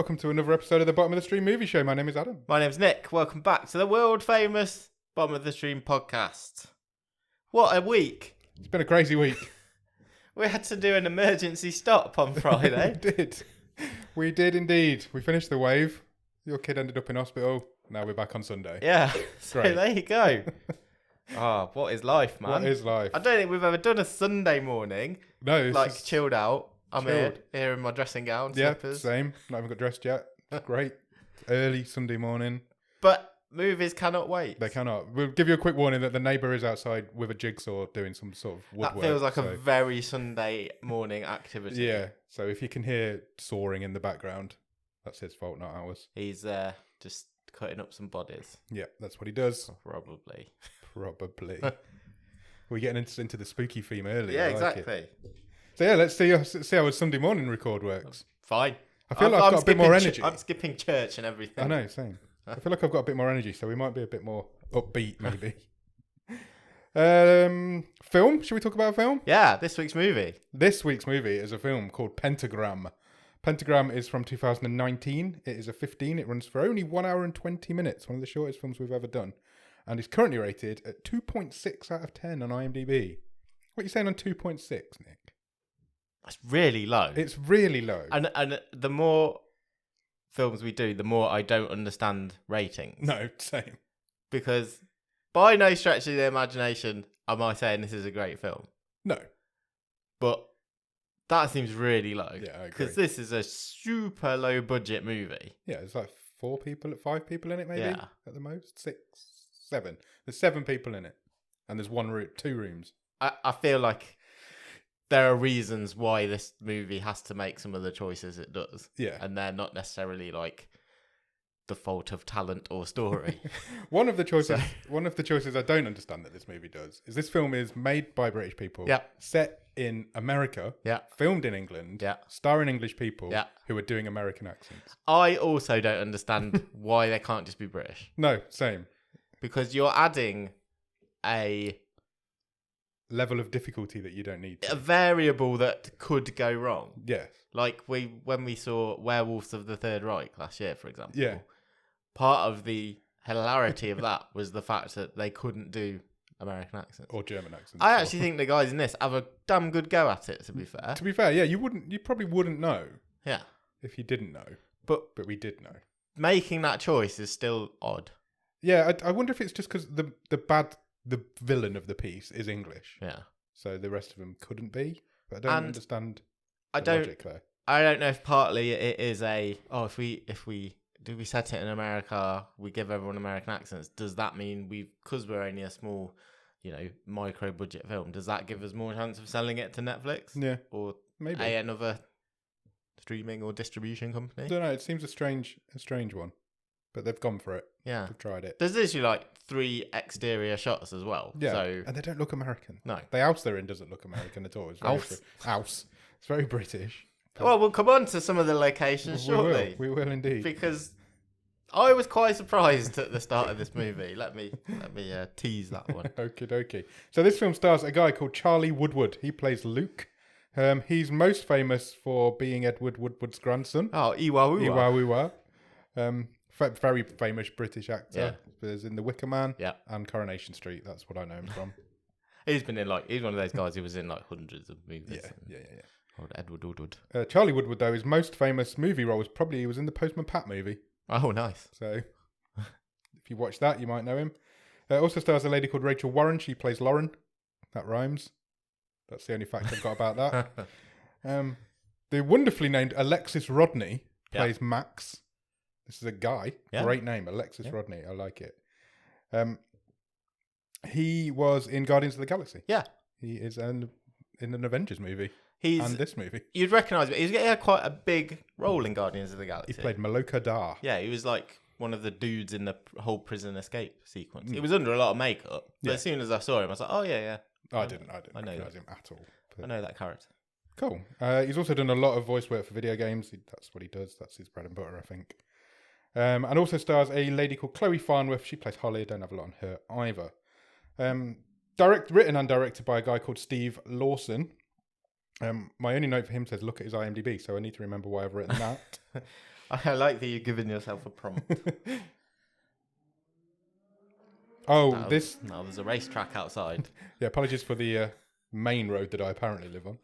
Welcome to another episode of the Bottom of the Stream Movie Show. My name is Adam. My name's Nick. Welcome back to the world famous Bottom of the Stream podcast. What a week. It's been a crazy week. We had to do an emergency stop on Friday. We did indeed. We finished the wave. Your kid ended up in hospital. Now we're back on Sunday. Yeah. So Great. there you go. What is life, man? What is life? I don't think we've ever done a Sunday morning. No, it's like just chilled out. I'm chilled. here in my dressing gown, Yeah, slippers. same. Not even got dressed yet. Great. Early Sunday morning. But movies cannot wait. They cannot. We'll give you a quick warning that the neighbour is outside with a jigsaw doing some sort of woodwork. That feels like a very Sunday morning activity. Yeah. So if you can hear sawing in the background, that's his fault, not ours. He's just cutting up some bodies. Yeah, that's what he does. Probably. We're getting into the spooky theme early. Yeah, I like exactly. it. So yeah, let's see how a Sunday morning record works. Fine. I feel like I've got a bit more energy. I'm skipping church and everything. I know, same. I feel like I've got a bit more energy, so we might be a bit more upbeat, maybe. Film? Should we talk about a film? Yeah, this week's movie. This week's movie is a film called Pentagram. Pentagram is from 2019. It is a 15. It runs for only 1 hour and 20 minutes. One of the shortest films we've ever done. And is currently rated at 2.6 out of 10 on IMDb. What are you saying on 2.6, Nick? That's really low. It's really low. And the more films we do, the more I don't understand ratings. No, same. Because by no stretch of the imagination am I saying this is a great film. No. But that seems really low. Yeah, I agree. Because this is a super low budget movie. Yeah, it's like 5 people in it, maybe? Yeah. At the most? 6, 7. There's 7 people in it. And there's 2 rooms. I feel like there are reasons why this movie has to make some of the choices it does. Yeah. And they're not necessarily like the fault of talent or story. One of the choices I don't understand that this movie does is this film is made by British people, set in America, filmed in England, starring English people who are doing American accents. I also don't understand why they can't just be British. No, same. Because you're adding a level of difficulty that you don't need to. A variable that could go wrong. Yes. Like when we saw Werewolves of the Third Reich last year, for example. Yeah. Part of the hilarity of that was the fact that they couldn't do American accents. Or German accents. I actually think the guys in this have a damn good go at it, to be fair. To be fair, yeah, you probably wouldn't know. Yeah. If you didn't know. But we did know. Making that choice is still odd. Yeah, I wonder if it's just because the villain of the piece is English. Yeah. So the rest of them couldn't be. But I don't understand the logic there. I don't know if partly it is if we set it in America, we give everyone American accents, does that mean because we're only a small, micro budget film, does that give us more chance of selling it to Netflix? Yeah. Or maybe another streaming or distribution company? I don't know, it seems a strange one. But they've gone for it. Yeah. They've tried it. There's literally 3 exterior shots as well. Yeah. So, and they don't look American. No. The house they're in doesn't look American at all. It's very house. It's very British. Well, we'll come on to some of the locations shortly. We will indeed. Because I was quite surprised at the start of this movie. Let me tease that one. Okie dokie. So this film stars a guy called Charlie Woodward. He plays Luke. He's most famous for being Edward Woodward's grandson. Oh, Iwa. Very famous British actor. Yeah. There's in The Wicker Man. Yeah. And Coronation Street. That's what I know him from. He's been in he's one of those guys who was in hundreds of movies. Yeah. Old Edward Woodward. Charlie Woodward, though, his most famous movie role was he was in the Postman Pat movie. Oh, nice. So if you watch that, you might know him. Also stars a lady called Rachel Warren. She plays Lauren. That rhymes. That's the only fact I've got about that. The wonderfully named Alexis Rodney plays Max. This is a guy. Yeah. Great name, Alexis Rodney. I like it. He was in Guardians of the Galaxy. Yeah. He is in an Avengers movie. And this movie. You'd recognise him. He had quite a big role in Guardians of the Galaxy. He played Maloka Dar. Yeah, he was one of the dudes in the whole prison escape sequence. He was under a lot of makeup. But as soon as I saw him, I was like, oh, yeah. I didn't recognise him at all. I know that character. Cool. He's also done a lot of voice work for video games. That's what he does. That's his bread and butter, I think. And also stars a lady called Chloe Farnworth. She plays Holly. I don't have a lot on her either. Written and directed by a guy called Steve Lawson. My only note for him says look at his IMDb, so I need to remember why I've written that. I like that you're giving yourself a prompt. Oh, this... No, there's a racetrack outside. Yeah, apologies for the main road that I apparently live on.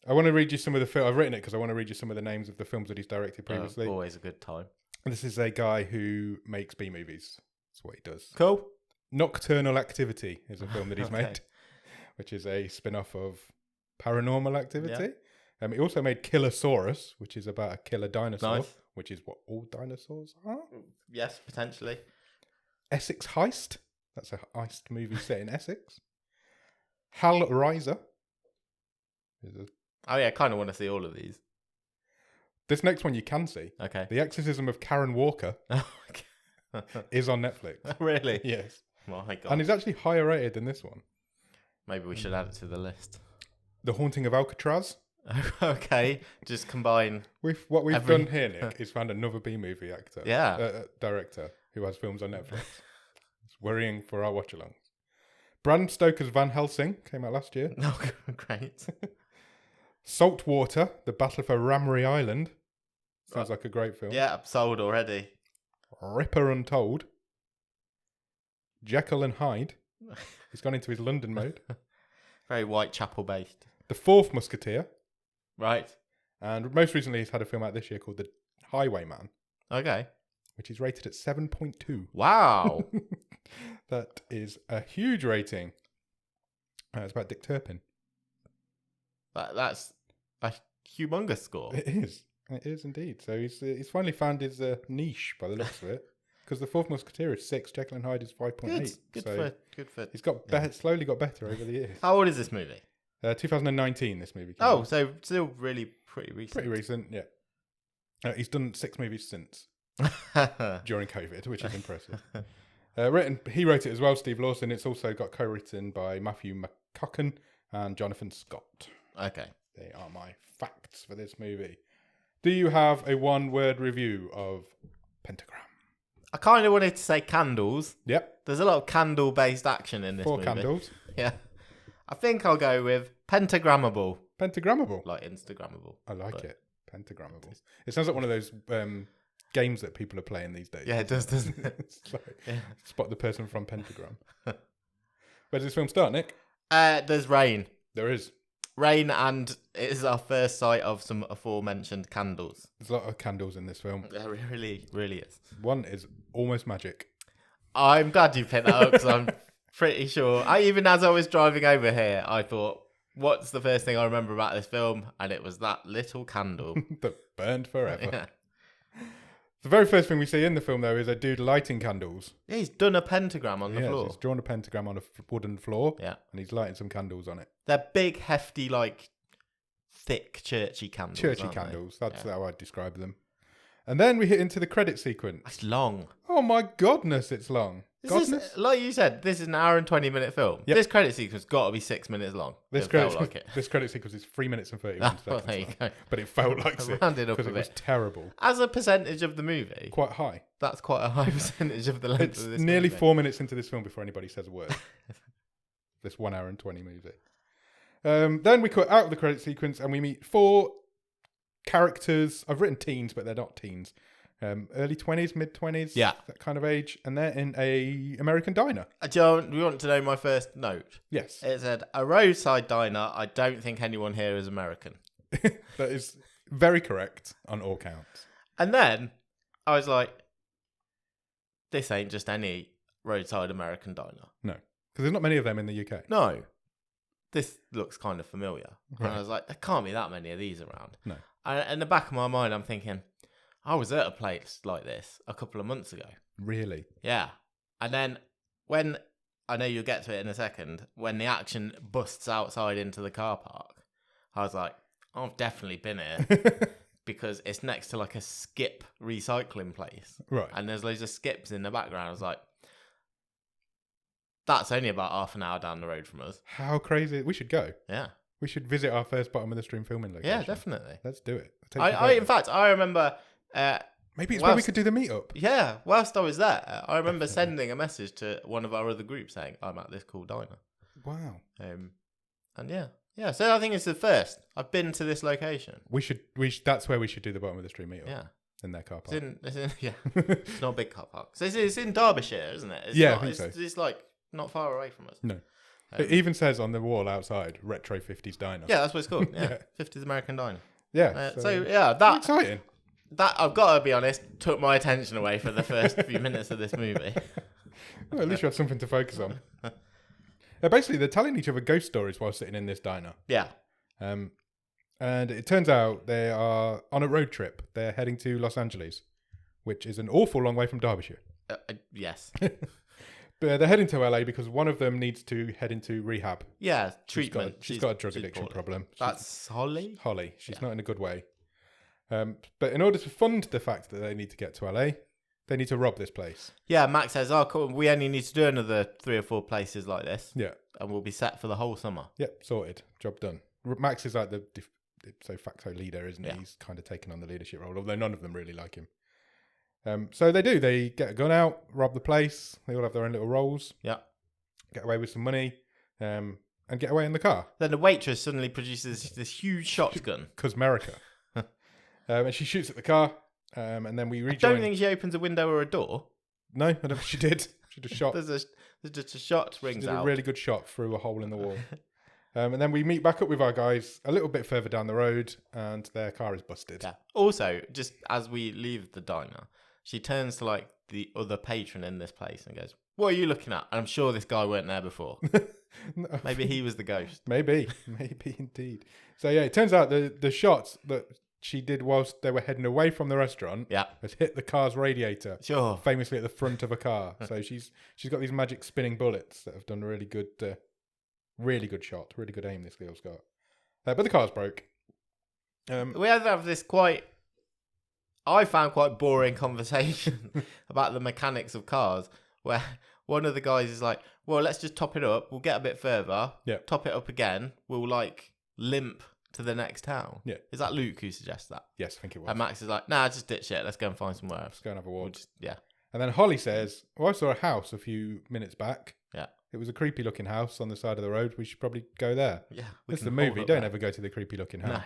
I want to read you some of the film. I've written it because I want to read you some of the names of the films that he's directed previously. Always a good time. This is a guy who makes B movies. That's what he does. Cool. Nocturnal Activity is a film that he's Okay. made, which is a spin-off of Paranormal Activity. Yeah. He also made Killosaurus, which is about a killer dinosaur, Nice. which is what all dinosaurs are. Yes, potentially. Essex Heist. That's a heist movie set in Essex. Hellraiser. Oh yeah, I kind of want to see all of these. This next one you can see. Okay. The Exorcism of Karen Walker is on Netflix. Really? Yes. My God. And it's actually higher rated than this one. Maybe we should add it to the list. The Haunting of Alcatraz. Okay, just combine. What we've done here, Nick, is found another B movie actor, director who has films on Netflix. It's worrying for our watch-alongs. Bram Stoker's Van Helsing came out last year. Oh, great. Saltwater: The Battle for Ramrey Island. Sounds like a great film. Yeah, I'm sold already. Ripper Untold. Jekyll and Hyde. He's gone into his London mode. Very Whitechapel based. The Fourth Musketeer. Right. And most recently, he's had a film out this year called The Highwayman, Okay. which is rated at 7.2. Wow. That is a huge rating. It's about Dick Turpin. That's a humongous score. It is. It is indeed. So he's finally found his niche by the looks of it. Because The Fourth Musketeer is 6, Jekyll and Hyde is 5.8. Good for. He's got slowly got better over the years. How old is this movie? 2019, this movie came Oh, out. so still really pretty recent. Pretty recent, yeah. He's done 6 movies since during COVID, which is impressive. He wrote it as well, Steve Lawson. It's also got co-written by Matthew McCucken and Jonathan Scott. Okay. They are my facts for this movie. Do you have a one-word review of Pentagram? I kind of wanted to say candles. Yep. There's a lot of candle-based action in this 4 movie. candles. Yeah. I think I'll go with pentagrammable. Pentagrammable. Like Instagrammable. I like it. Pentagrammable. It sounds like one of those games that people are playing these days. Yeah, it does, doesn't it? It's like, spot the person from Pentagram. Where does this film start, Nick? There's rain. There is. Rain, and it is our first sight of some aforementioned candles. There's a lot of candles in this film. There really, really is. One is almost magic. I'm glad you picked that up because I'm pretty sure. Even as I was driving over here, I thought, what's the first thing I remember about this film? And it was that little candle. That burned forever. Yeah. The very first thing we see in the film, though, is a dude lighting candles. Yeah, he's done a pentagram on the floor. He's drawn a pentagram on a wooden floor. Yeah. And he's lighting some candles on it. They're big, hefty, like, thick, churchy candles. Churchy aren't they? candles. That's how I'd describe them. And then we hit into the credit sequence. That's long. Oh my godness, it's long. Like you said, this is an hour and 20-minute film. Yep. This credit sequence got to be 6 minutes long. This credit sequence is 3 minutes and 31 seconds there you long. go. But it felt like 6 Rounded up because a it was bit. terrible. As a percentage of the movie, Quite high. that's quite a high percentage of the length It's of this nearly movie. 4 minutes into this film before anybody says a word. This 1 hour and 20 movie. Then we cut out of the credit sequence and we meet 4 characters. I've written teens, but they're not teens. Early 20s, mid 20s, Yeah. that kind of age, and they're in a American diner. John, we want to know my first note. Yes, It said, a roadside diner. I don't think anyone here is American. that is very correct on all counts. And then I was like, this ain't just any roadside American diner. No, because there's not many of them in the UK. No. This looks kind of familiar. Right. And I was like, there can't be that many of these around. No. And in the back of my mind, I'm thinking, I was at a place like this a couple of months ago. Really? Yeah. And then when, I know you'll get to it in a second, when the action busts outside into the car park, I was like, I've definitely been here because it's next to like a skip recycling place. Right. And there's loads of skips in the background. I was like, that's only about half an hour down the road from us. How crazy. We should go. Yeah. We should visit our first bottom of the stream filming location. Yeah, definitely. Let's do it. In fact, I remember... Maybe it's where we could do the meetup. Yeah, whilst I was there, I remember sending a message to one of our other groups saying, I'm at this cool diner. Wow. And yeah, so I think it's the first. I've been to this location. We should. That's where we should do the bottom of the stream meetup. Yeah. in their car park. Yeah, it's not a big car park. So it's in Derbyshire, isn't it? It's Yeah, not, I think so. It's like not far away from us. No. It even says on the wall outside, Retro 50s Diner. Yeah, that's what it's called. Yeah, 50s American Diner. Yeah. That exciting. That, I've got to be honest, took my attention away for the first few minutes of this movie. Well, at least you had something to focus on. Basically, they're telling each other ghost stories while sitting in this diner. Yeah. And it turns out they are on a road trip. They're heading to Los Angeles, which is an awful long way from Derbyshire. Yes. But they're heading to LA because one of them needs to head into rehab. Yeah, treatment. She's got a drug addiction problem. That's Holly? Holly. She's not in a good way. But in order to fund the fact that they need to get to LA, they need to rob this place. Yeah, Max says, oh, cool, we only need to do another 3 or 4 places like this. Yeah. And we'll be set for the whole summer. Yep, sorted. Job done. Max is like the de facto leader, isn't he? Yeah. He's kind of taken on the leadership role, although none of them really like him. So they do. They get a gun out, rob the place. They all have their own little roles. Yeah. Get away with some money, and get away in the car. Then the waitress suddenly produces this huge shotgun. Because America. And she shoots at the car, and then we rejoin. I don't think she opens a window or a door. No, I don't think she did. She just shot. There's just a shot rings she did out. A really good shot through a hole in the wall. And then we meet back up with our guys a little bit further down the road, and their car is busted. Yeah. Also, just as we leave the diner, she turns to like the other patron in this place and goes, "What are you looking at?" And I'm sure this guy weren't there before. No. Maybe he was the ghost. Maybe indeed. So yeah, it turns out the shots that she did whilst they were heading away from the restaurant has hit the car's radiator. Sure. Famously at the front of a car. So she's got these magic spinning bullets that have done a really good shot, really good aim this girl's got. But the car's broke. We have this I found quite boring conversation about the mechanics of cars, where one of the guys is like, well, let's just top it up. We'll get a bit further. Yeah. Top it up again. We'll like limp to the next town. Yeah. Is that Luke who suggests that? Yes, I think it was. And Max is like, nah, just ditch it. Let's go and find somewhere else. Let's go and have a walk. Yeah. And then Holly says, well, I saw a house a few minutes back. Yeah. It was a creepy looking house on the side of the road. We should probably go there. Yeah. It's the movie. Don't ever go to the creepy looking house.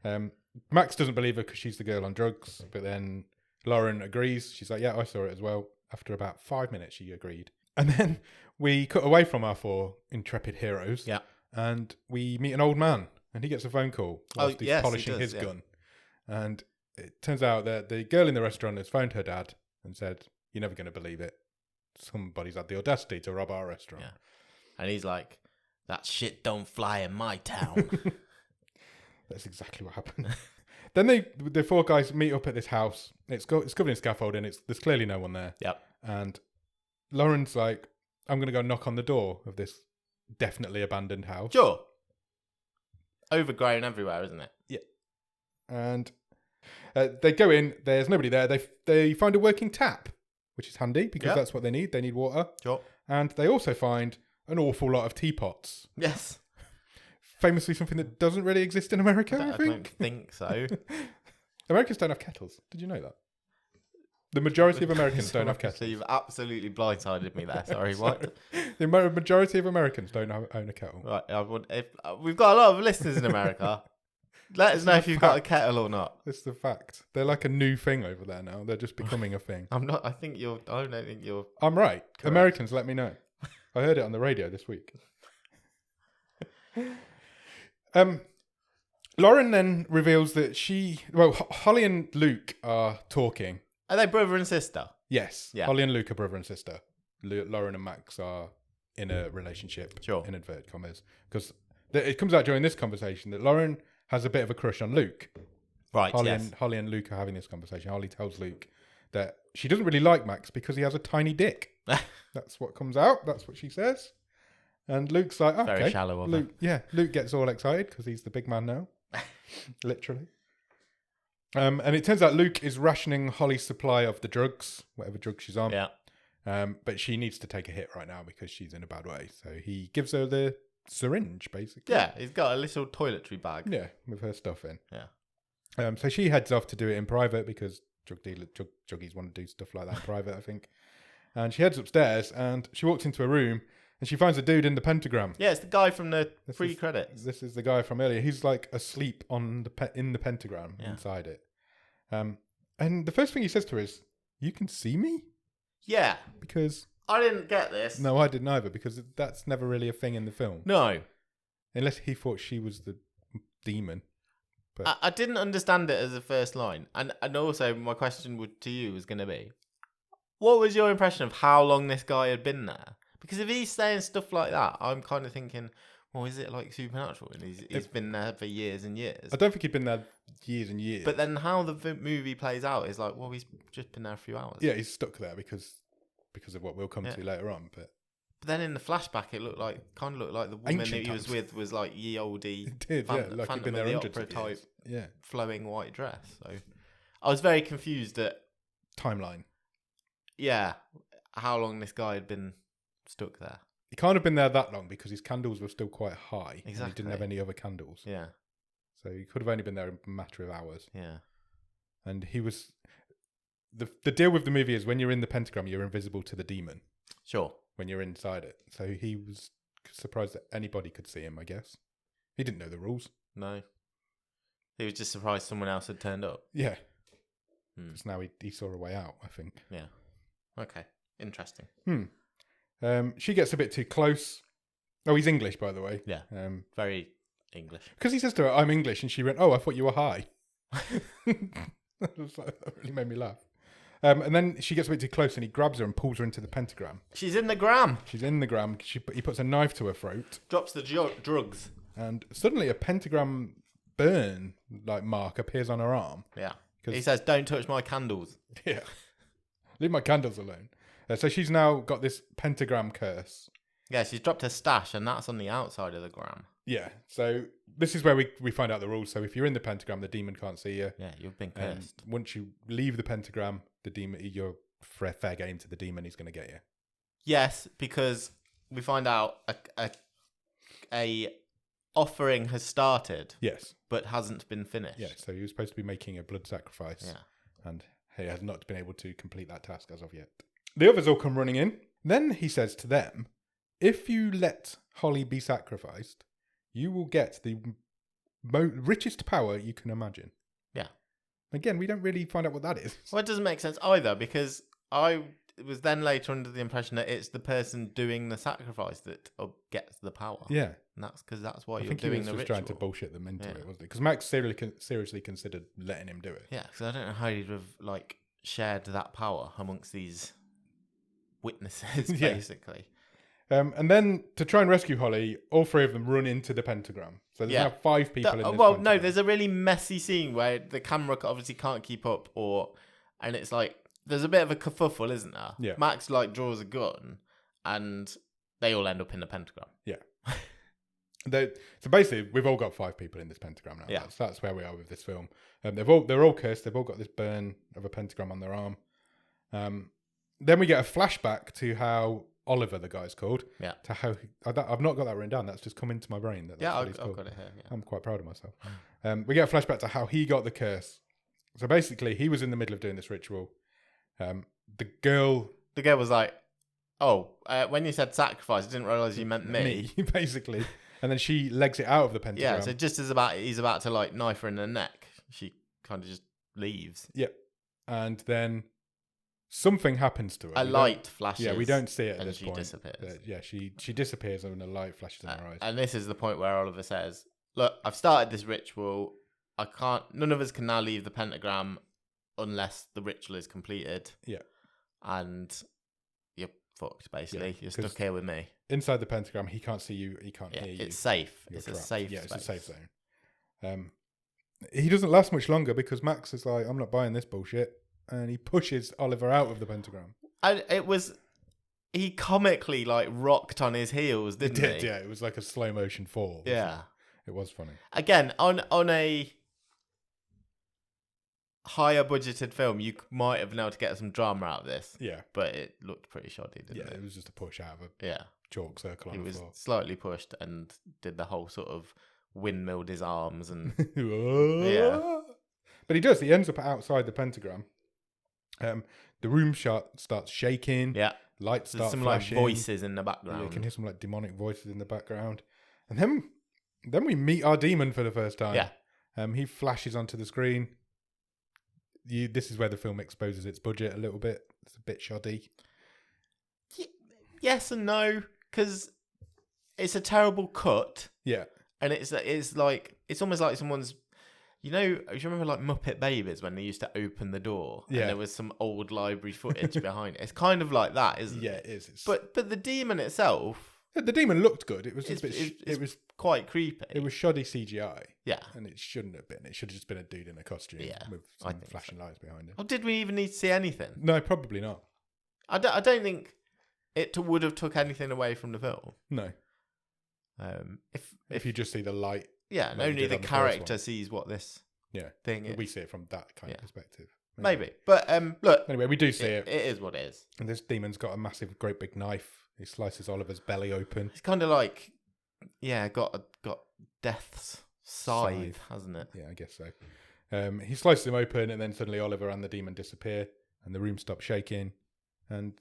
No. Max doesn't believe her because she's the girl on drugs. But then Lauren agrees. She's like, yeah, I saw it as well. After about 5 minutes, she agreed. And then we cut away from our 4 intrepid heroes. Yeah. And we meet an old man. And he gets a phone call whilst he's polishing his yeah. gun. And it turns out that the girl in the restaurant has phoned her dad and said, you're never going to believe it. Somebody's had the audacity to rob our restaurant. Yeah. And he's like, that shit don't fly in my town. That's exactly what happened. Then the 4 guys meet up at this house. It's covered in scaffolding. There's clearly no one there. Yep. And Lauren's like, I'm going to go knock on the door of this definitely abandoned house. Sure. Overgrown everywhere, isn't it? Yeah. And they go in. There's nobody there. They find a working tap, which is handy because that's what they need. They need water. Sure. And they also find an awful lot of teapots. Yes. Famously something that doesn't really exist in America, I think. I don't think so. Americans don't have kettles. Did you know that? The majority of Americans don't have kettles. So you've absolutely blindsided me there. Sorry, what? The majority of Americans don't own a kettle. Right. We've got a lot of listeners in America. Let us know if you've got a kettle or not. It's the fact. They're like a new thing over there now. They're just becoming a thing. I'm not. I don't think you're. I'm right. Correct. Americans, let me know. I heard it on the radio this week. Lauren then reveals that Holly and Luke are talking. Are they brother and sister? Yes. Yeah. Holly and Luke are brother and sister. Lauren and Max are in a relationship. Sure. In inverted commas. Because it comes out during this conversation that Lauren has a bit of a crush on Luke. Right, Holly and Luke are having this conversation. Holly tells Luke that she doesn't really like Max because he has a tiny dick. That's what comes out. That's what she says. And Luke's like, okay. Very shallow of her. Luke gets all excited because he's the big man now. Literally. And it turns out Luke is rationing Holly's supply of the drugs, whatever drug she's on. Yeah. But she needs to take a hit right now because she's in a bad way. So he gives her the syringe, basically. Yeah, he's got a little toiletry bag. Yeah, with her stuff in. Yeah. So she heads off to do it in private because druggies want to do stuff like that in private, I think. And she heads upstairs and she walks into a room and she finds a dude in the Pentagram. Yeah, it's the guy from the pre-credits. This is the guy from earlier. He's like asleep in the pentagram inside it. And And the first thing he says to her is, "You can see me?" Yeah. Because I didn't get this. no, I didn't either. Because that's never really a thing in the film, No. unless he thought she was the demon. But I didn't understand it as a first line. And also, my question to you was going to be, what was your impression of how long this guy had been there? Because if he's saying stuff like that, I'm kind of thinking, well, is it like Supernatural? And he's been there for years and years. I don't think he'd been there years and years. But then how the movie plays out is like, well, he's just been there a few hours. Yeah, he's stuck there because of what we'll come to later on. But then in the flashback, it looked like the woman that he was with was like ye olde it did, like Phantom he'd been of there the hundreds Opera of type, years. Yeah, flowing white dress. So I was very confused at timeline. Yeah, how long this guy had been stuck there. He can't have been there that long because his candles were still quite high. Exactly. And he didn't have any other candles. Yeah. So he could have only been there a matter of hours. Yeah. And he was... The deal with the movie is when you're in the Pentagram, you're invisible to the demon. Sure. When you're inside it. So he was surprised that anybody could see him, I guess. He didn't know the rules. No. He was just surprised someone else had turned up. Yeah. Because now he saw a way out, I think. Yeah. Okay. Interesting. She gets a bit too close. Oh, he's English, by the way. Yeah. Very English. Because he says to her, "I'm English," and she went, "Oh, I thought you were high." That really made me laugh. And then she gets a bit too close, and he grabs her and pulls her into the pentagram. She's in the gram. She's in the gram. He puts a knife to her throat. Drops the drugs. And suddenly a pentagram burn mark appears on her arm. Yeah. He says, "Don't touch my candles." Yeah. Leave my candles alone. So she's now got this pentagram curse. Yeah, she's dropped her stash, and that's on the outside of the gram. Yeah. So this is where we find out the rules. So if you're in the pentagram, the demon can't see you. Yeah, you've been cursed. Once you leave the pentagram, the demon, you're fair game to the demon. He's going to get you. Yes, because we find out a offering has started. Yes. But hasn't been finished. Yeah, so he was supposed to be making a blood sacrifice. Yeah. And he has not been able to complete that task as of yet. The others all come running in. Then he says to them, "If you let Holly be sacrificed, you will get the richest power you can imagine." Yeah. Again, we don't really find out what that is. Well, it doesn't make sense either, because I was then later under the impression that it's the person doing the sacrifice that gets the power. Yeah. And that's because that's why I you're think doing he was the just ritual. trying to bullshit them into it, wasn't he? Because Max seriously considered letting him do it. Yeah, because I don't know how he'd have shared that power amongst these witnesses, basically. And then to try and rescue Holly, all three of them run into the pentagram. So there's now 5 people in this pentagram. No, there's a really messy scene where the camera obviously can't keep up, and it's like there's a bit of a kerfuffle, isn't there? Yeah. Max draws a gun, and they all end up in the pentagram. Yeah. So basically, we've all got 5 people in this pentagram now. Yeah. That's where we are with this film. They're all cursed. They've all got this burn of a pentagram on their arm. Then we get a flashback to how Oliver, the guy's called. Yeah. To how I've not got that written down. That's just come into my brain. I've got it here. Yeah. I'm quite proud of myself. We get a flashback to how he got the curse. So basically, he was in the middle of doing this ritual. The girl was like, "Oh, when you said sacrifice, I didn't realize you meant me." Basically. And then she legs it out of the pentagram. Yeah, so just as he's about to knife her in the neck, she kind of just leaves. Yep. And then something happens to her. A light flashes. Yeah, we don't see it at and this she point. disappears. She disappears and a light flashes in her eyes. And this is the point where Oliver says, "Look, I've started this ritual. None of us can now leave the pentagram unless the ritual is completed." Yeah. And you're fucked, basically. You're stuck here with me. Inside the pentagram, he can't see you, he can't hear you. It's safe. You're It's trapped. a safe space. space. It's a safe zone. He doesn't last much longer because Max is like, "I'm not buying this bullshit." And he pushes Oliver out of the pentagram. And he comically rocked on his heels, didn't he? He did, yeah. It was like a slow motion fall. Yeah. It was funny. Again, on a higher budgeted film, you might have been able to get some drama out of this. Yeah. But it looked pretty shoddy, didn't it? Yeah, it was just a push out of a chalk circle on the floor. He was slightly pushed and did the whole sort of windmilled his arms and But he does. He ends up outside the pentagram. The room starts shaking. Yeah. Lights There's start some flashing. voices in the background. Yeah, you can hear some demonic voices in the background. And then we meet our demon for the first time. Yeah. He flashes onto the screen. this is where the film exposes its budget a little bit. It's a bit shoddy. Yes and no, because it's a terrible cut. Yeah. And it's like it's almost like someone's, do you remember like Muppet Babies when they used to open the door and there was some old library footage behind it? It's kind of like that, isn't it? Yeah, it is. But the demon itself, the demon looked good. It was just a bit. It was quite creepy. It was shoddy CGI. Yeah, and it shouldn't have been. It should have just been a dude in a costume with some flashing lights behind him. Oh, did we even need to see anything? No, probably not. I don't think it would have took anything away from the film. No. If you just see the light. Yeah, and only the character sees what this thing is. We see it from that kind of perspective. Maybe. But look. Anyway, we do see it. It is what it is. And this demon's got a massive, great big knife. He slices Oliver's belly open. It's kind of like, got death's scythe, hasn't it? Yeah, I guess so. He slices him open, and then suddenly Oliver and the demon disappear, and the room stops shaking. And,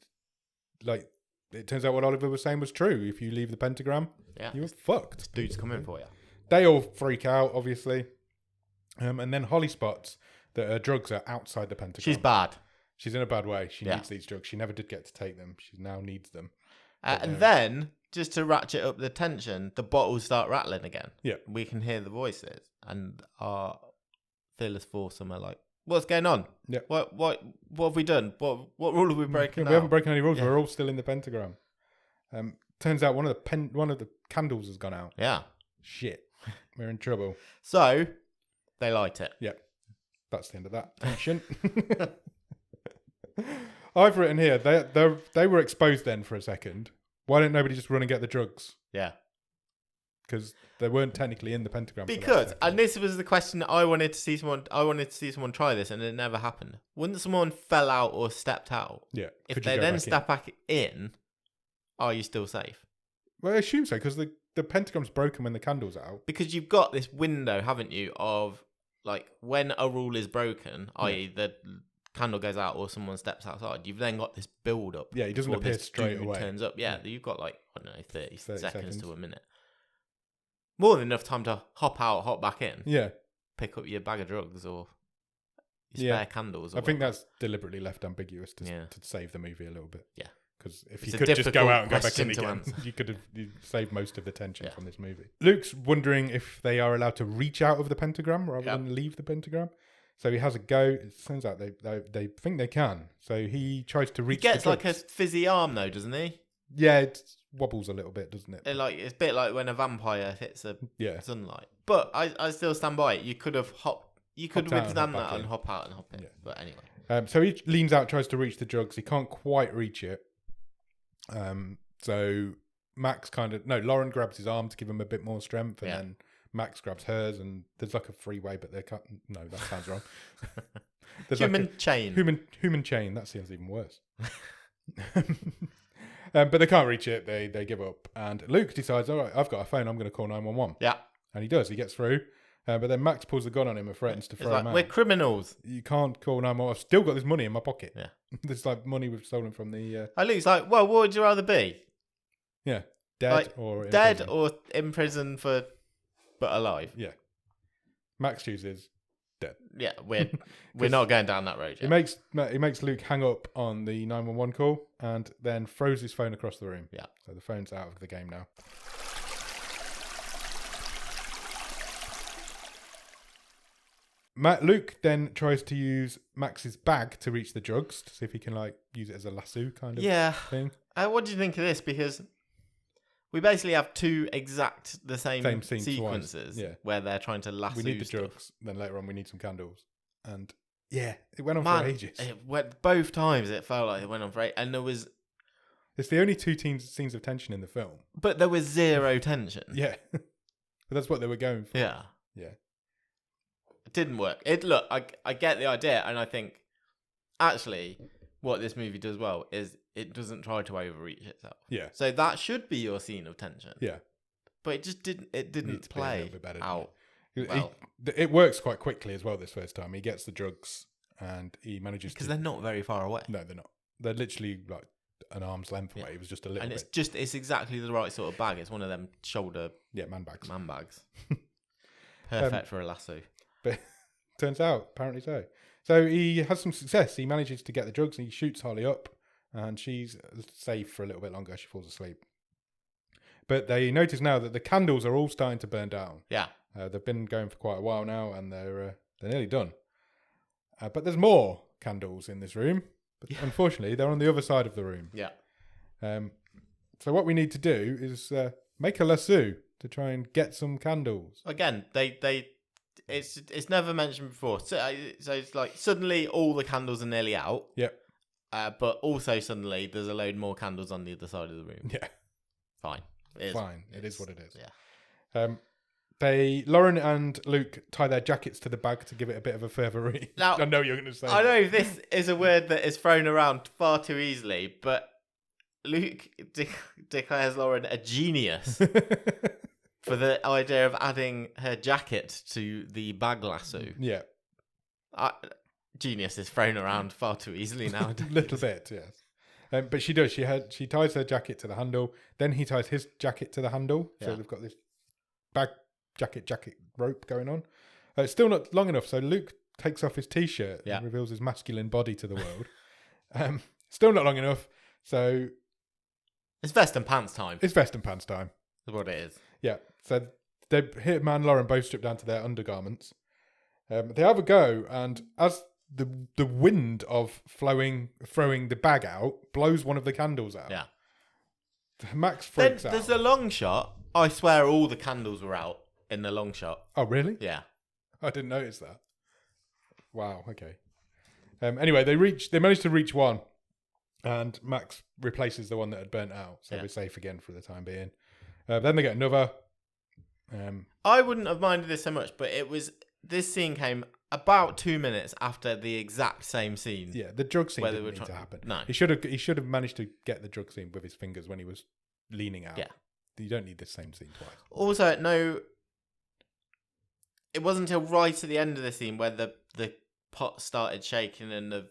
it turns out what Oliver was saying was true. If you leave the pentagram, you're fucked. This dude's coming for you. They all freak out, obviously. And then Holly spots that her drugs are outside the pentagram. She's bad. She's in a bad way. She needs these drugs. She never did get to take them. She now needs them. And then, just to ratchet up the tension, the bottles start rattling again. Yeah. We can hear the voices. And our fearless foursome are like, what's going on? Yeah. What have we done? What rule have we broken? We haven't broken any rules. Yeah. We're all still in the pentagram. Turns out one of the candles has gone out. Yeah. Shit. We're in trouble. So, they light it. Yep. That's the end of that tension. I've written here, they were exposed then for a second. Why didn't nobody just run and get the drugs? Yeah. Because they weren't technically in the pentagram. Because, and this was the question that I wanted to see someone try this, and it never happened. Wouldn't someone fell out or stepped out? Yeah. If they then step back in, are you still safe? Well, I assume so, because the pentagram's broken when the candle's out. Because you've got this window, haven't you, of when a rule is broken, i.e. the candle goes out or someone steps outside, you've then got this build up. Yeah, he doesn't appear straight away. Turns up. Yeah, you've got 30 seconds to a minute. More than enough time to hop out, hop back in. Yeah. Pick up your bag of drugs or your spare candles. I think that's deliberately left ambiguous to save the movie a little bit. Yeah. Because if you could just go out and go back in again, you could have saved most of the tension from this movie. Luke's wondering if they are allowed to reach out of the pentagram rather than leave the pentagram. So he has a go. It turns out they think they can. So he tries to reach. He gets like a fizzy arm though, doesn't he? Yeah, it wobbles a little bit, doesn't it? It's a bit like when a vampire hits a sunlight. But I still stand by it. You could have withstand that and hop out and hop in. Yeah. But anyway. So he leans out, tries to reach the drugs. He can't quite reach it. So Max Lauren grabs his arm to give him a bit more strength, and then Max grabs hers, and there's like a freeway, but they're cut. No, that sounds wrong. Human chain. Human chain. That sounds even worse. But they can't reach it. They give up, and Luke decides, all right, I've got a phone. I'm going to call 911. Yeah, and he does. He gets through. But then Max pulls the gun on him and threatens to throw him out. We're criminals. You can't call 911. I've still got this money in my pocket. Yeah. This money we've stolen from the... Luke's like, well, what would you rather be? Yeah. Dead or in prison but alive. Yeah. Max chooses dead. Yeah, we're not going down that road yet. He makes Luke hang up on the 911 call and then throws his phone across the room. Yeah. So the phone's out of the game now. Luke then tries to use Max's bag to reach the drugs to see if he can use it as a lasso kind of thing. What do you think of this? Because we basically have two the same sequences where they're trying to lasso. We need the drugs, then later on we need some candles, and it went on for ages. Both times it felt like it went on for ages, and there was. It's the only two scenes of tension in the film, but there was zero tension. Yeah, but that's what they were going for. Yeah. It didn't work. I get the idea, and I think actually what this movie does well is it doesn't try to overreach itself. Yeah. So that should be your scene of tension. Yeah. But it just didn't. It didn't play out. Well. It works quite quickly as well. This first time, he gets the drugs and he manages because they're not very far away. No, they're not. They're literally like an arm's length away. It was just a little. And bit. It's exactly the right sort of bag. It's one of them shoulder. Yeah, man bags. Perfect for a lasso. But turns out, apparently so. So he has some success. He manages to get the drugs and he shoots Holly up, and she's safe for a little bit longer. She falls asleep. But they notice now that the candles are all starting to burn down. Yeah. They've been going for quite a while now, and they're nearly done. But there's more candles in this room. But unfortunately, they're on the other side of the room. Yeah. So what we need to do is make a lasso to try and get some candles. Again, it's never mentioned before. So it's like suddenly all the candles are nearly out. Yep. But also suddenly there's a load more candles on the other side of the room. Yeah. Fine. It is what it is. Yeah. Lauren and Luke tie their jackets to the bag to give it a bit of a further read. Now, I know you're going to say. I know this is a word that is thrown around far too easily, but Luke declares Lauren a genius for the idea of adding her jacket to the bag lasso. Yeah. Genius is thrown around far too easily nowadays. A little bit, yes. But she does. She ties her jacket to the handle. Then he ties his jacket to the handle. So they've got this bag jacket rope going on. It's still not long enough. So Luke takes off his t-shirt and reveals his masculine body to the world. Still not long enough. So it's vest and pants time. It's vest and pants time. That's what it is. Yeah. So Hitman and Lauren both strip down to their undergarments. They have a go, and as the wind of throwing the bag out blows one of the candles out. Yeah. Max freaks out. There's a long shot. I swear all the candles were out in the long shot. Oh, really? Yeah. I didn't notice that. Wow, okay. Anyway, they managed to reach one, and Max replaces the one that had burnt out, so we're safe again for the time being. Then they get another. I wouldn't have minded this so much, but this scene came about 2 minutes after the exact same scene. Yeah, the drug scene didn't need to happen. No. He should have managed to get the drug scene with his fingers when he was leaning out. Yeah. You don't need the same scene twice. Also, it wasn't until right at the end of the scene where the pot started shaking and the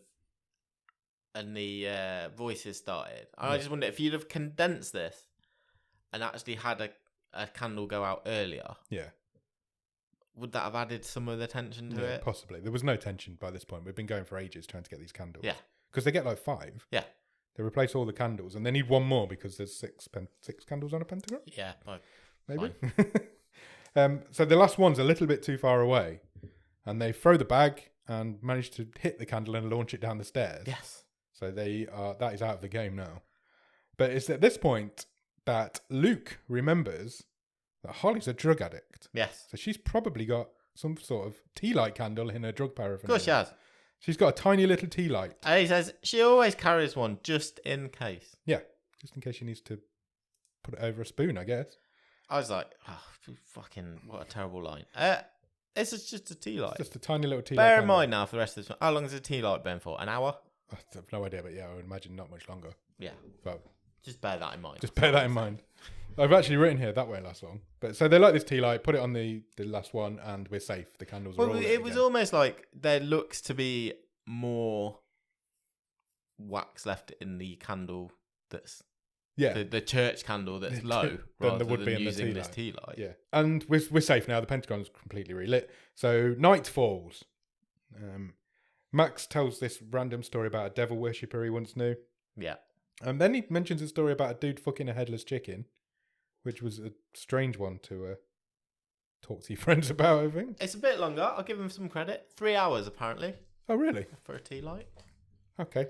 voices started. And I just wonder if you'd have condensed this and actually had a candle go out earlier. Yeah. Would that have added some of the tension to it? Possibly. There was no tension by this point. We've been going for ages trying to get these candles. Yeah. Because they get like 5. Yeah. They replace all the candles, and they need one more because there's 6 candles on a pentagram. Yeah, maybe. So the last one's a little bit too far away, and they throw the bag and manage to hit the candle and launch it down the stairs. Yes. So that is out of the game now. But it's at this point that Luke remembers that Holly's a drug addict. Yes. So she's probably got some sort of tea light candle in her drug paraphernalia. Of course she has. She's got a tiny little tea light. And he says she always carries one just in case. Yeah, just in case she needs to put it over a spoon, I guess. I was like, oh, fucking, what a terrible line. This is just a tea light. It's just a tiny little tea light. Bear in mind now for the rest of this one, how long has a tea light been for? An hour? I have no idea, but yeah, I would imagine not much longer. Yeah. But just bear that in mind. Just bear that in mind. I've actually written here that won't last long. But so they like this tea light, put it on the last one, and we're safe. The candles are all lit it was again. almost like there looks to be more wax left in the candle that's the church candle that's low than rather there would than be in using the this tea light. Yeah, and we're safe now. The Pentagram's completely relit. So night falls. Max tells this random story about a devil worshipper he once knew. Yeah. And then he mentions a story about a dude fucking a headless chicken, which was a strange one to talk to your friends about, I think. It's a bit longer. I'll give him some credit. 3 hours, apparently. Oh, really? For a tea light. Okay.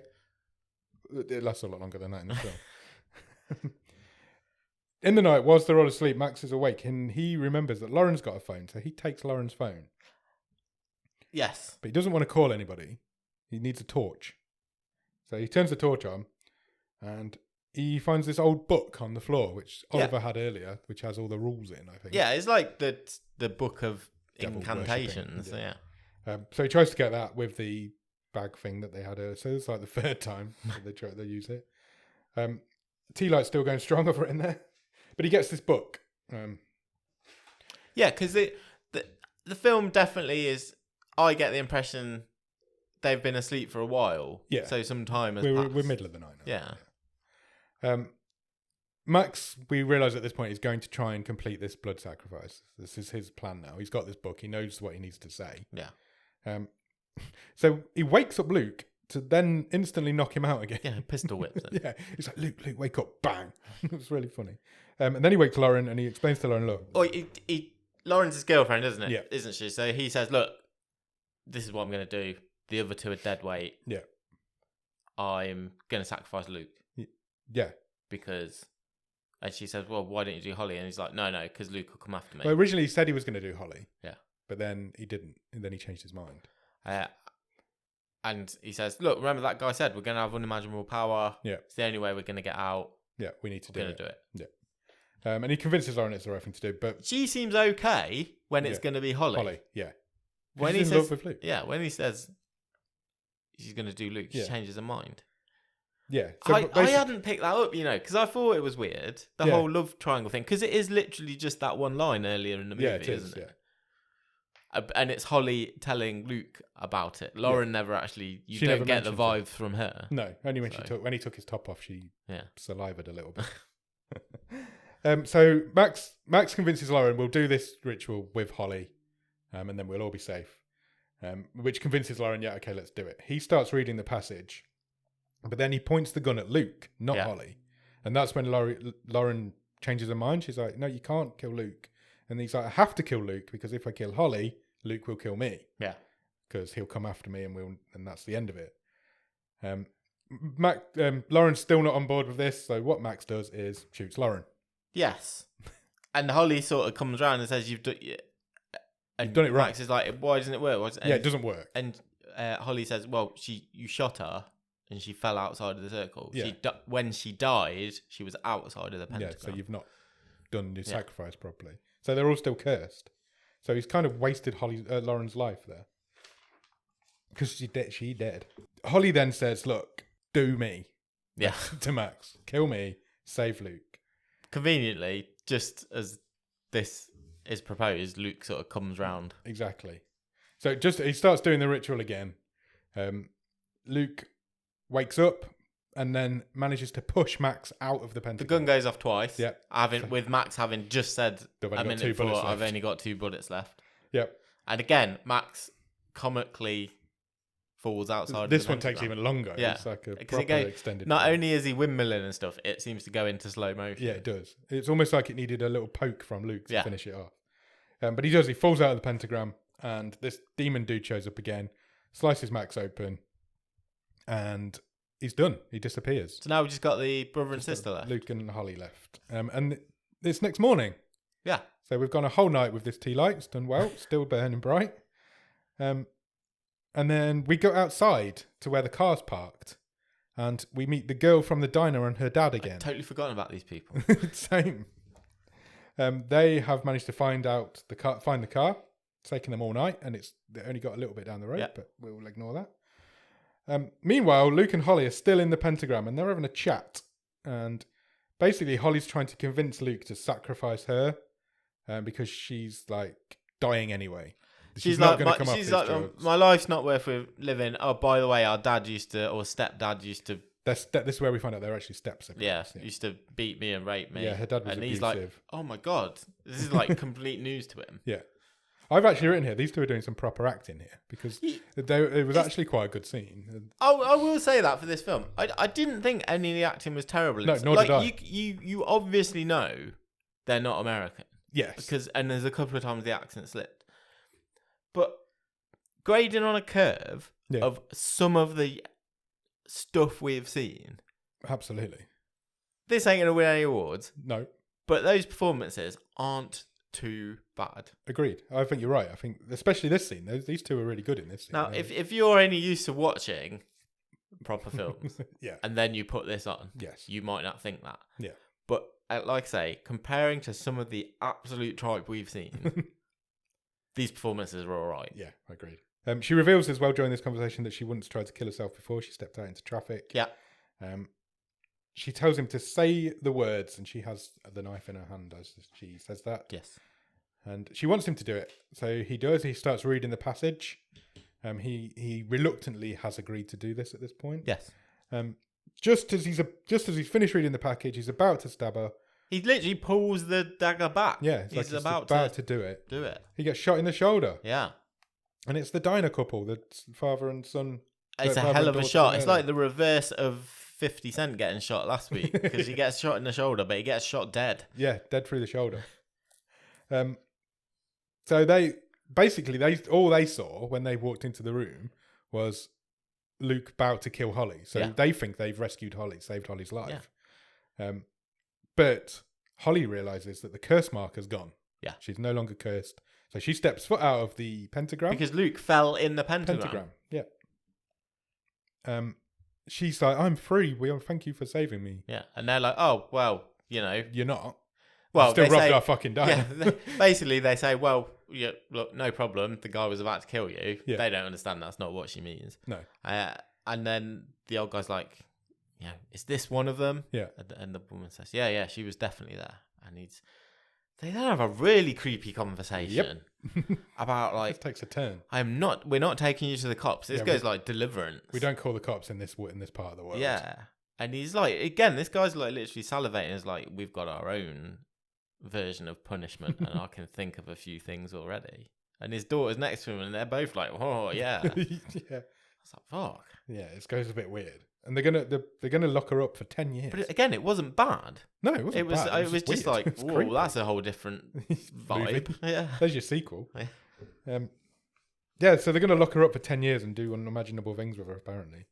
It lasts a lot longer than that in the film. In the night, whilst they're all asleep, Max is awake, and he remembers that Lauren's got a phone, so he takes Lauren's phone. Yes. But he doesn't want to call anybody. He needs a torch. So he turns the torch on, and he finds this old book on the floor, which Oliver had earlier, which has all the rules in, I think. Yeah, it's like the book of Devil incantations. worshipping, Yeah. So he tries to get that with the bag thing that they had earlier. So it's like the third time that they use it. Tea light's still going strong over in there. But he gets this book. Yeah, because the film definitely is... I get the impression they've been asleep for a while. Yeah. So some time has We're passed. middle of the night now. Yeah. Max, we realise at this point, is going to try and complete this blood sacrifice. This is his plan now. He's got this book. He knows what he needs to say. Yeah. So he wakes up Luke to then instantly knock him out again. Yeah, pistol whips him. Yeah, he's like, Luke, wake up, bang. It was really funny. And then he wakes Lauren and he explains to Lauren, look. Oh, Lauren's his girlfriend, isn't it? Yeah. Isn't she? So he says, look, this is what I'm going to do. The other two are dead weight. Yeah. I'm going to sacrifice Luke. Yeah. Because... And she says, well, why don't you do Holly? And he's like, no, because Luke will come after me. Well, originally he said he was going to do Holly. Yeah. But then he didn't. And then he changed his mind. And he says, look, remember that guy said we're going to have unimaginable power. Yeah. It's the only way we're going to get out. Yeah, we need to do We're it. going to do it. Yeah. And he convinces Lauren it's the right thing to do. But she seems okay when it's going to be Holly. Holly, yeah. When She's he in love says, with Luke. yeah, when he says she's going to do Luke, she Yeah. changes her mind. Yeah. I hadn't picked that up, because I thought it was weird, the whole love triangle thing, because it is literally just that one line earlier in the movie, yeah, it is, isn't it? Yeah. And it's Holly telling Luke about it. Lauren never actually, She don't never get the mentions vibes from her. No, only when he took his top off, she Yeah. salivated a little bit. So Max convinces Lauren we'll do this ritual with Holly, and then we'll all be safe. Which convinces Lauren, yeah, okay, let's do it. He starts reading the passage, but then he points the gun at Luke, not Holly. And that's when Lauren changes her mind. She's like, no, you can't kill Luke. And he's like, I have to kill Luke because if I kill Holly, Luke will kill me. Yeah. Because he'll come after me and that's the end of it. Lauren's still not on board with this. So what Max does is shoots Lauren. Yes. And Holly sort of comes around and says, you've done it right. Max is like, why doesn't it work? It doesn't work. And Holly says, well, you shot her and she fell outside of the circle. Yeah. When she died, she was outside of the pentagram. Yeah, so you've not done your sacrifice properly. So they're all still cursed. So he's kind of wasted Lauren's life there. Because she dead. Holly then says, look, do me. Yeah. To Max. Kill me. Save Luke. Conveniently, just as this is proposed, Luke sort of comes round. Exactly. So he starts doing the ritual again. Luke wakes up and then manages to push Max out of the pentagram. The gun goes off twice. Yep. With Max having just said I've a minute before, I've only got 2 bullets left. Yep. And again, Max comically falls outside. This one takes even longer. Yeah. It's like a proper extended. Not film. only is he windmilling and stuff, it seems to go into slow motion. Yeah, it does. It's almost like it needed a little poke from Luke to finish it off. But he does. He falls out of the pentagram, and this demon dude shows up again, slices Max open, and he's done. He disappears. So now we've just got the brother and sister left. Luke and Holly left. And it's next morning. Yeah. So we've gone a whole night with this tea light. It's done well. Still burning bright. And then we go outside to where the car's parked. And we meet the girl from the diner and her dad again. I've totally forgotten about these people. Same. They have managed to find the car. It's taken them all night, and they only got a little bit down the road, but we'll ignore that. Meanwhile, Luke and Holly are still in the pentagram, and they're having a chat. And basically, Holly's trying to convince Luke to sacrifice her because she's like dying anyway. She's not going to come off these drugs. My life's not worth living. Oh, by the way, our dad or stepdad used to. This is where we find out they're actually stepsiblings. Yeah, used to beat me and rape me. Yeah, her dad was and abusive. He's like, oh my God, this is like complete news to him. Yeah. I've actually written here, these two are doing some proper acting here because it was actually quite a good scene. I will say that for this film. I didn't think any of the acting was terrible. No, nor did I. You obviously know they're not American. Yes. And there's a couple of times the accent slipped. But grading on a curve of some of the stuff we've seen. Absolutely. This ain't going to win any awards. No. But those performances aren't too bad. Agreed. I think you're right. I think especially this scene. These two are really good in this scene. Now, if you're only used to watching proper films yeah, and then you put this on, yes, you might not think that. Yeah. But like I say, comparing to some of the absolute tripe we've seen, these performances are all right. Yeah, I agree. She reveals as well during this conversation that she once tried to kill herself before she stepped out into traffic. Yeah. She tells him to say the words, and she has the knife in her hand as she says that. Yes. And she wants him to do it. So he does. He starts reading the passage. He reluctantly has agreed to do this at this point. Yes. Just as he's finished reading the package, he's about to stab her. He literally pulls the dagger back. Yeah, he's about to do it. Do it. He gets shot in the shoulder. Yeah. And it's the diner couple, the father and son. It's a father hell and of a daughter shot. from It's earlier. like the reverse of 50 Cent getting shot last week because he gets shot in the shoulder, but he gets shot dead. Yeah, dead through the shoulder. So they all they saw when they walked into the room was Luke about to kill Holly. So they think they've rescued Holly, saved Holly's life. Yeah. But Holly realizes that the curse marker's gone. Yeah. She's no longer cursed. So she steps foot out of the pentagram. Because Luke fell in the pentagram. Yeah. She's like, I'm free. Thank you for saving me. Yeah. And they're like, oh, well, You're not. Well, you still robbed our fucking diner. Yeah, basically, they say, well, yeah, look, no problem. The guy was about to kill you. Yeah. They don't understand that's not what she means. No. And then the old guy's like, is this one of them? Yeah. And the woman says, yeah, she was definitely there. And they then have a really creepy conversation about like, this takes a turn. We're not taking you to the cops. This goes like Deliverance. We don't call the cops in this part of the world. Yeah. And he's like, again, this guy's like literally salivating. He's like, we've got our own version of punishment and I can think of a few things already. And his daughter's next to him and they're both like, oh, yeah. Yeah. I was like, fuck. Yeah, it goes a bit weird. And they're gonna lock her up for 10 years. But again, it wasn't bad. No, it wasn't bad. It was just weird. like, whoa, that's a whole different vibe. Yeah. There's your sequel. Yeah. So they're going to lock her up for 10 years and do unimaginable things with her, apparently.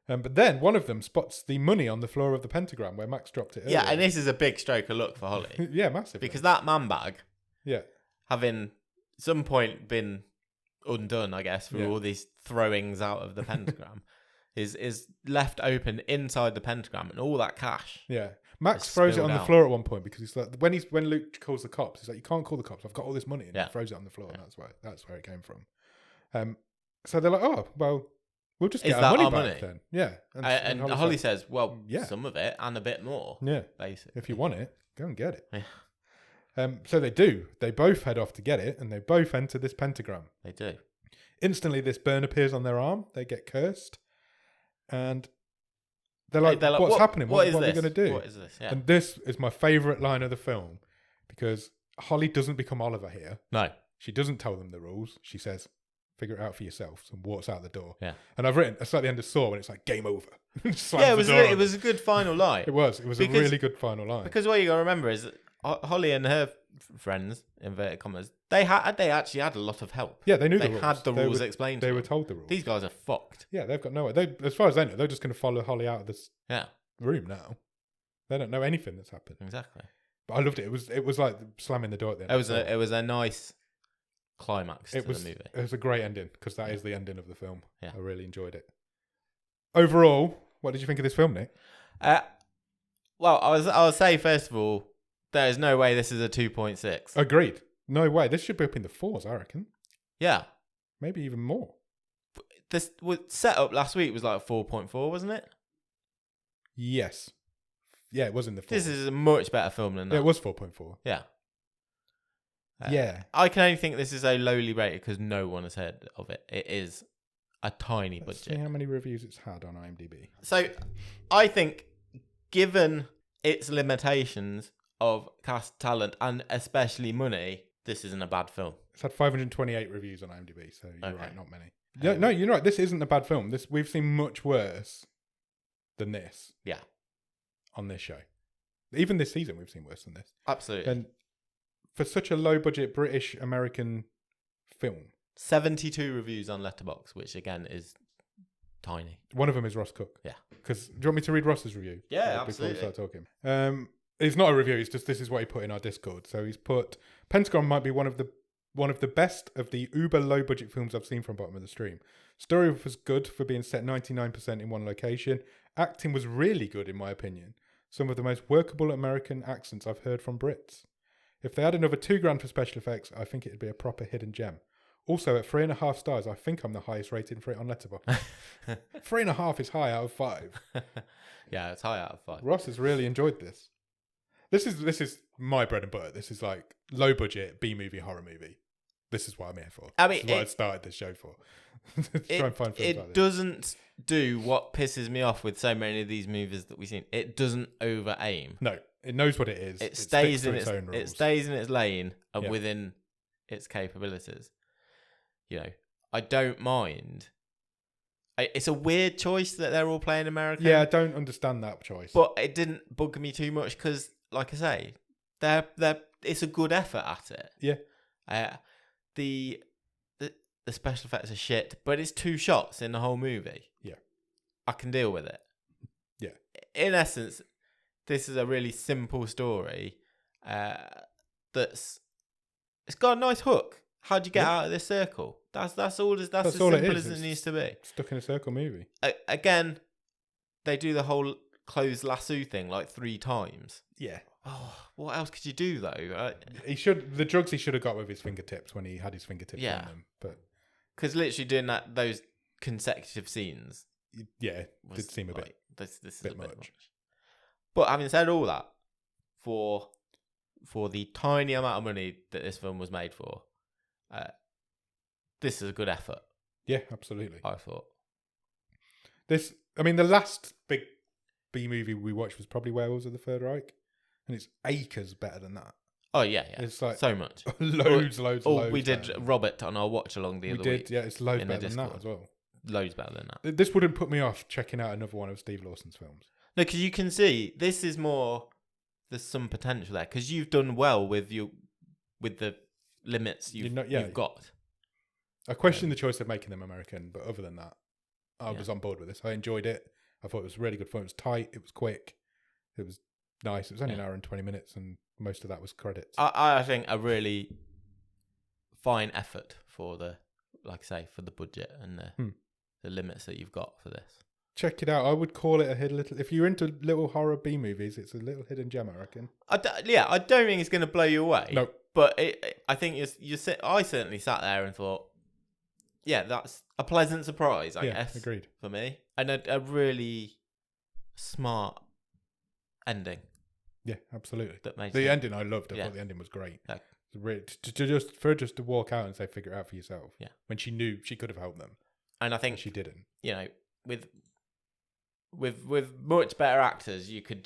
But then one of them spots the money on the floor of the pentagram where Max dropped it earlier. Yeah, and this is a big stroke of luck for Holly. Yeah, massively. Because that man bag, having some point been undone, I guess, through all these throwings out of the pentagram, is left open inside the pentagram, and all that cash. Yeah, Max throws it on the floor at one point because he's like, when Luke calls the cops, he's like, you can't call the cops. I've got all this money, and he throws it on the floor, and that's where it came from. So they're like, oh well, we'll just get our money back then. Yeah, and Holly says, well, some of it and a bit more. Yeah, basically, if you want it, go and get it. Yeah. So they do. They both head off to get it, and they both enter this pentagram. They do. Instantly, this burn appears on their arm. They get cursed, and they're like, "What's happening? What are we going to do?" What is this? Yeah. And this is my favourite line of the film because Holly doesn't become Oliver here. No, she doesn't tell them the rules. She says, "Figure it out for yourselves," and walks out the door. Yeah. And I've written it's like the end of Saw when it's like game over. Yeah, it was a good final line. It was a really good final line. Because what you got to remember is that Holly and her friends, inverted commas, they actually had a lot of help. Yeah, they knew they the rules. had the rules explained. They were told the rules. These guys are fucked. Yeah, they've got no way. As far as they know, they're just going to follow Holly out of this room now. They don't know anything that's happened. Exactly. But I loved it. It was like slamming the door at the end. It was a nice climax to the movie. It was a great ending because that is the ending of the film. Yeah. I really enjoyed it. Overall, what did you think of this film, Nick? Well, I'll say first of all, there is no way this is a 2.6. Agreed. No way. This should be up in the 4s, I reckon. Yeah. Maybe even more. This set up last week was like 4.4, wasn't it? Yes. Yeah, it was in the 4s. This is a much better film than that. Yeah, it was 4.4. Yeah. Yeah. I can only think this is a lowly rated because no one has heard of it. It is a tiny Let's budget. see how many reviews it's had on IMDb. So, I think, given its limitations of cast talent and especially money, this isn't a bad film. It's had 528 reviews on IMDb, so you're right, not many. Um, No, you're right. This isn't a bad film. We've seen much worse than this. Yeah. On this show. Even this season, we've seen worse than this. Absolutely. And for such a low-budget British-American film. 72 reviews on Letterboxd, which again is tiny. One of them is Ross Cook. Yeah. Because do you want me to read Ross's review? Yeah, before absolutely. we start talking. It's not a review. It's just this is what he put in our Discord. So he's put Pentagram might be one of the best of the uber low-budget films I've seen from bottom of the stream. Story was good for being set 99% in one location. Acting was really good in my opinion. Some of the most workable American accents I've heard from Brits. If they had another $2,000 for special effects, I think it'd be a proper hidden gem. Also, at 3.5 stars, I think I'm the highest rating for it on Letterboxd. 3.5 is high out of 5. Yeah, it's high out of 5. Ross has really enjoyed this. This is my bread and butter. This is like low budget B-movie horror movie. This is what I'm here for. I mean, this is what I started this show for. Try and find films like it this. doesn't do what pisses me off with so many of these movies that we've seen. It doesn't over aim. No, it knows what it is. It stays in its own rules. It stays in its lane and within its capabilities. You know, I don't mind. It's a weird choice that they're all playing American. Yeah, I don't understand that choice. But it didn't bug me too much because, like I say, it's a good effort at it. Yeah. The special effects are shit, but it's 2 shots in the whole movie. Yeah. I can deal with it. Yeah. In essence, this is a really simple story it's got a nice hook. How'd you get out of this circle? That's all. That's as simple as it needs to be. Stuck in a circle movie. Again, they do the whole closed lasso thing like 3 times. Yeah. Oh, what else could you do though? The drugs he should have got with his fingertips when he had his fingertips on them. But because literally doing those consecutive scenes, did seem a bit. This is bit a bit much. much. But having said all that, for the tiny amount of money that this film was made for, this is a good effort. Yeah, absolutely. I thought the last big B movie we watched was probably Werewolves of the Third Reich, and it's acres better than that. Oh yeah. It's like so much. loads. We did better. Robert on our watch along the other week. Yeah, it's loads in better the than that Discord. as well. Loads better than that. This wouldn't put me off checking out another one of Steve Lawson's films. No, because you can see this is more. There's some potential there because you've done well with the limits you've got. I question the choice of making them American, but other than that, I was on board with this. I enjoyed it. I thought it was really good fun. It was tight. It was quick. It was nice. It was only an hour and 20 minutes, and most of that was credits. I think a really fine effort for the budget and the limits that you've got for this. Check it out. I would call it a little. If you're into little horror B movies, it's a little hidden gem, I reckon. I don't think it's going to blow you away. No, but I think I certainly sat there and thought, yeah, that's a pleasant surprise. I guess. Agreed. For me, and a really smart ending. Yeah, absolutely. That makes the ending I loved. I thought the ending was great. Yeah. To walk out and say, figure it out for yourself. Yeah. When she knew she could have helped them, and I think she didn't. With much better actors, you could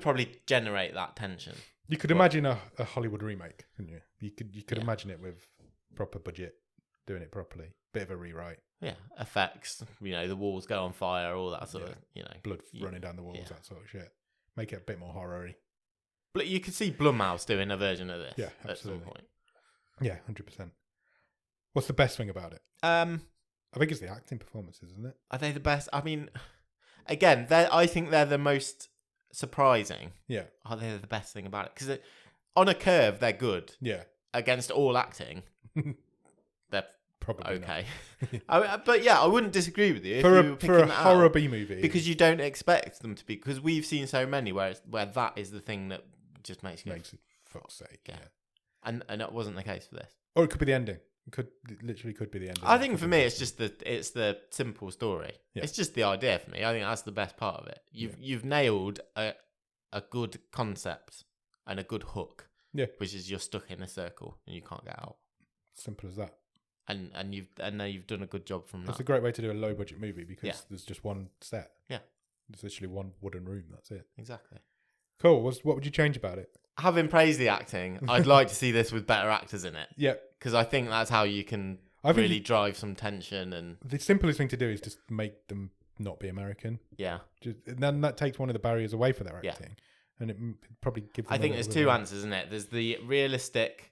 probably generate that tension. You could imagine a Hollywood remake, couldn't you? You could imagine it with proper budget, doing it properly, bit of a rewrite. Yeah, effects. The walls go on fire, all that sort of. Blood running down the walls, that sort of shit. Make it a bit more horror-y. But you could see Blumhouse doing a version of this. Yeah, absolutely. At some point. Yeah, 100%. What's the best thing about it? I think it's the acting performances, isn't it? Are they the best? I mean, again, I think they're the most surprising. Yeah. Are they the best thing about it? Because on a curve, they're good. Yeah. Against all acting, they're probably okay. But yeah, I wouldn't disagree with you. For a horror B movie. Because you don't expect them to be. Because we've seen so many where that is the thing that just makes it fuck's sake. Yeah. And that wasn't the case for this. Or it could be the ending. It literally could be the ending. I think for me, it's the simple story. Yeah. It's just the idea for me. I think that's the best part of it. You've nailed a good concept and a good hook. Yeah. Which is you're stuck in a circle and you can't get out. Simple as that. And you've done a good job from that. It's a great way to do a low budget movie because there's just one set. Yeah. It's literally one wooden room. That's it. Exactly. Cool. What would you change about it? Having praised the acting, I'd like to see this with better actors in it. Yeah. Because I think that's how you can really drive some tension. And the simplest thing to do is just make them not be American. Yeah. And then that takes one of the barriers away for their acting. And it probably gives them I think there's 2 answers, isn't it? There's the realistic,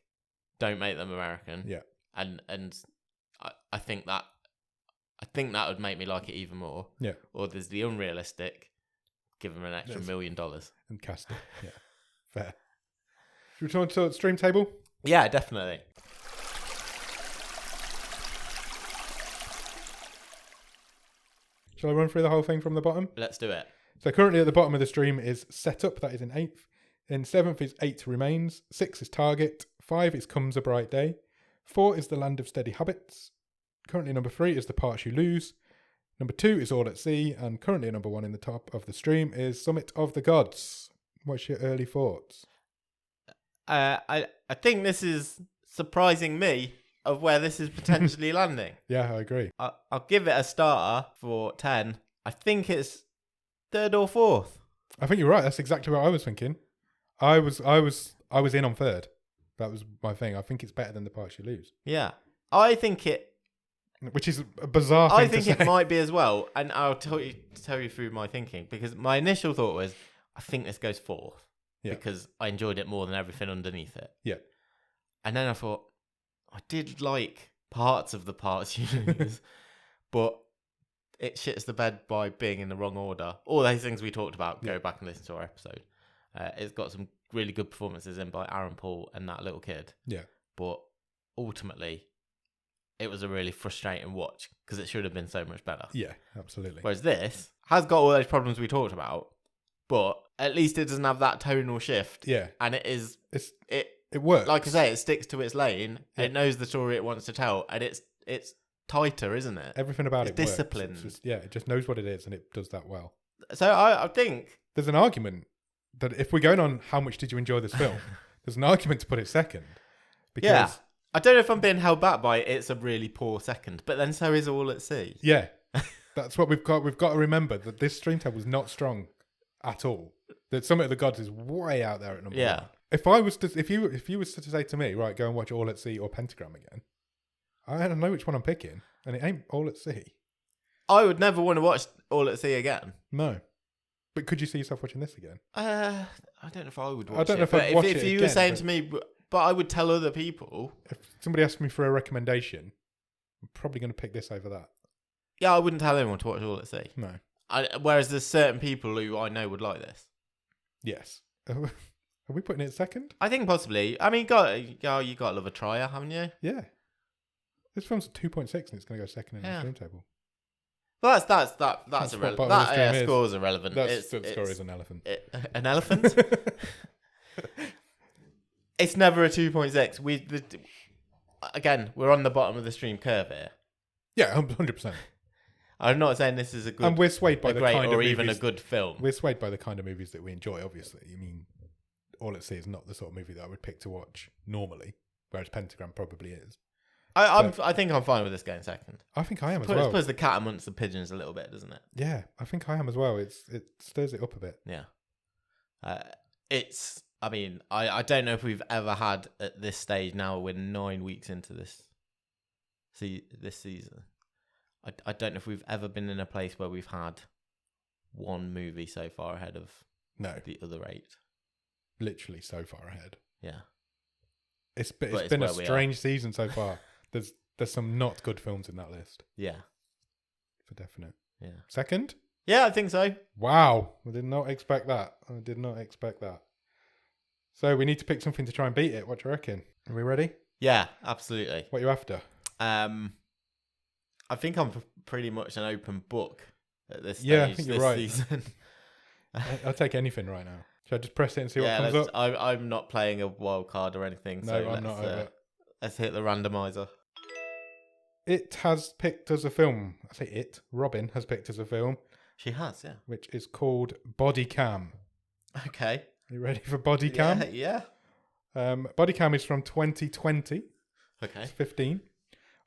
don't make them American. Yeah. And I think that would make me like it even more. Yeah. Or there's the unrealistic, give them an extra $1 million. And cast it. Yeah. Fair. Should we turn to stream table? Yeah, definitely. Shall I run through the whole thing from the bottom? Let's do it. So currently at the bottom of the stream is Setup, that is in 8th. In 7th is 8 Remains. 6 is Target. 5 is Comes a Bright Day. 4 is The Land of Steady Habits. Currently number 3 is The Parts You Lose. Number 2 is All at Sea. And currently number 1 in the top of the stream is Summit of the Gods. What's your early thoughts? I think this is surprising me of where this is potentially landing. Yeah, I agree. I'll give it a starter for 10. I think it's 3rd or 4th. I think you're right. That's exactly what I was thinking. I was in on 3rd. That was my thing. I think it's better than The Parts You Lose. Yeah. I think it. Which is a bizarre thing I think to say. it might be as well, and I'll tell you through my thinking, because my initial thought was, I think this goes fourth because I enjoyed it more than everything underneath it. Yeah. And then I thought, I did like parts of the parts you lose, but it shits the bed by being in the wrong order. All those things we talked about, go back and listen to our episode. It's got some really good performances in by Aaron Paul and that little kid. Yeah. But ultimately, it was a really frustrating watch because it should have been so much better. Yeah, absolutely. Whereas this has got all those problems we talked about, but at least it doesn't have that tonal shift. Yeah. And it works. Like I say, it sticks to its lane. Yeah. It knows the story it wants to tell, and it's tighter, isn't it? Everything about it's it disciplined. Works. It's just, it just knows what it is, and it does that well. So I think there's an argument that if we're going on how much did you enjoy this film, there's an argument to put it second. Because I don't know if I'm being held back by it's a really poor second, but then so is All at Sea. Yeah. That's what we've got. We've got to remember that this Stream Tab was not strong at all. That Summit of the Gods is way out there at number one. If I was to, if you was to say to me, right, go and watch All at Sea or Pentagram again, I don't know which one I'm picking, and it ain't All at Sea. I would never want to watch All at Sea again. No. But could you see yourself watching this again? I don't know if I would watch it. I don't know if I'd watch it if you again, were saying to me, but I would tell other people. If somebody asked me for a recommendation, I'm probably going to pick this over that. Yeah, I wouldn't tell anyone to watch All at Sea. No. Whereas there's certain people who I know would like this. Yes. Are we putting it second? I think possibly. I mean, you got to love a trier, haven't you? Yeah. This film's 2.6 and it's going to go second in the stream table. Well, that's irrelevant. That score is irrelevant. That score is an elephant. An elephant? It's never a 2.6. Again, we're on the bottom of the stream curve here. Yeah, 100%. I'm not saying this is a good, and we're swayed by the great kind or of even movies, a good film. We're swayed by the kind of movies that we enjoy. Obviously, I mean, All at Sea is not the sort of movie that I would pick to watch normally, whereas Pentagram probably is. I think I'm fine with this going second. I think I am as well. It puts the cat amongst the pigeons a little bit, doesn't it? Yeah, I think I am as well. It stirs it up a bit. Yeah. I mean, I don't know if we've ever had at this stage now, we're 9 weeks into this season. I don't know if we've ever been in a place where we've had one movie so far ahead of the other 8. Literally so far ahead. Yeah. It's been a strange season so far. There's some not good films in that list. Yeah. For definite. Yeah. Second? Yeah, I think so. Wow. I did not expect that. So we need to pick something to try and beat it. What do you reckon? Are we ready? Yeah, absolutely. What are you after? I think I'm pretty much an open book at this stage. Yeah, I think you're right. Season. I'll take anything right now. Should I just press it and see what comes up? I'm not playing a wild card or anything. No, so I'm not over. Let's hit the randomizer. It has picked us a film. I say it. Robin has picked us a film. She has, yeah. Which is called Body Cam. Okay. Are you ready for Body Cam? Yeah. Body Cam is from 2020. Okay. It's 15.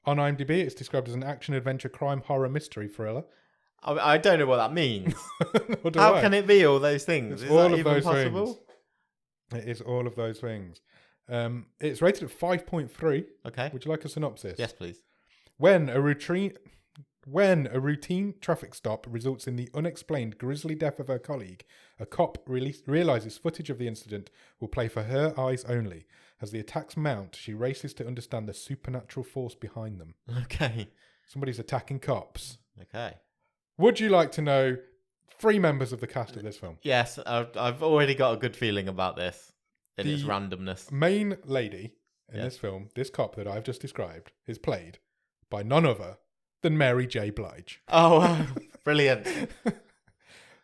On IMDb, it's described as an action, adventure, crime, horror, mystery thriller. I don't know what that means. How can it be all those things? It's is all that of even those possible? Things. It is all of those things. It's rated at 5.3. Okay. Would you like a synopsis? Yes, please. When a routine traffic stop results in the unexplained grisly death of her colleague, a cop realizes footage of the incident will play for her eyes only. As the attacks mount, she races to understand the supernatural force behind them. Okay. Somebody's attacking cops. Okay. Would you like to know 3 members of the cast of this film? Yes, I've already got a good feeling about this in its randomness. Main lady in this film, this cop that I've just described, is played by none other than Mary J. Blige. Oh, wow. Brilliant.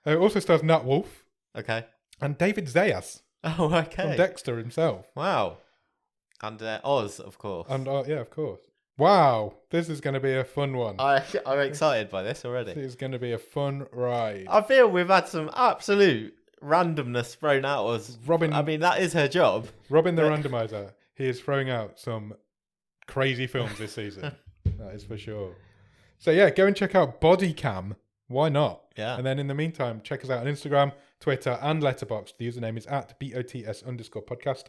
It also stars Nat Wolff. Okay. And David Zayas. Oh, okay. From Dexter himself. Wow. And Oz, of course. And yeah, of course. Wow, this is going to be a fun one. I'm excited by this already. This is going to be a fun ride. I feel we've had some absolute randomness thrown at us. Robin, I mean, that is her job. Robin the randomizer, he is throwing out some crazy films this season. That is for sure. So yeah, go and check out Body Cam. Why not? Yeah. And then in the meantime, check us out on Instagram, Twitter, and Letterboxd. The username is @BOTS_podcast.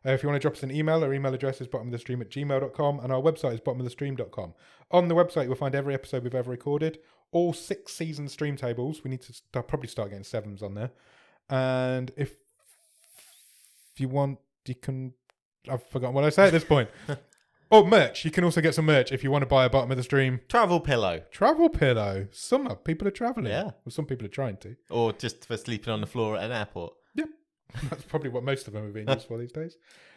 If you want to drop us an email, our email address is bottomofthestream@gmail.com, and our website is bottomofthestream.com. On the website, you'll find every episode we've ever recorded, all 6 season stream tables. We need to probably start getting 7s on there. And if you want, you can... I've forgotten what I say at this point. Oh, merch. You can also get some merch if you want to buy a Bottom of the Stream Travel pillow. Travel pillow. Some people are travelling. Yeah. Well, some people are trying to. Or just for sleeping on the floor at an airport. Yep. That's probably what most of them are being used for these days.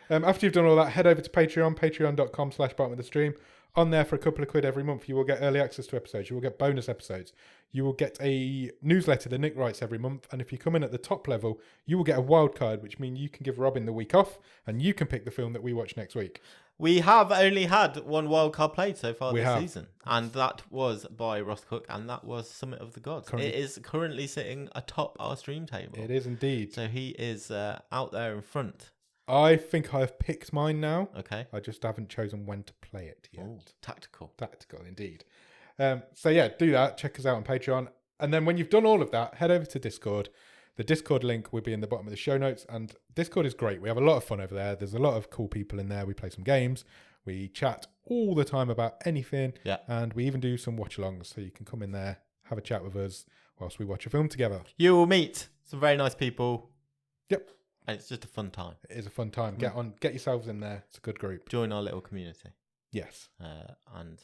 After you've done all that, head over to Patreon, patreon.com/bottom of the stream. On there for a couple of quid every month, you will get early access to episodes. You will get bonus episodes. You will get a newsletter that Nick writes every month. And if you come in at the top level, you will get a wild card, which means you can give Robin the week off and you can pick the film that we watch next week. We have only had one wildcard played so far this season. And that was by Ross Cook, and that was Summit of the Gods. It is currently sitting atop our stream table. It is indeed. So he is out there in front. I think I've picked mine now. Okay. I just haven't chosen when to play it yet. Ooh, tactical. Tactical, indeed. So yeah, do that. Check us out on Patreon. And then when you've done all of that, head over to Discord. The Discord link will be in the bottom of the show notes. And Discord is great. We have a lot of fun over there. There's a lot of cool people in there. We play some games. We chat all the time about anything. Yeah. And we even do some watch-alongs. So you can come in there, have a chat with us whilst we watch a film together. You will meet some very nice people. Yep. And it's just a fun time. It is a fun time. Get yourselves in there. It's a good group. Join our little community. Yes. And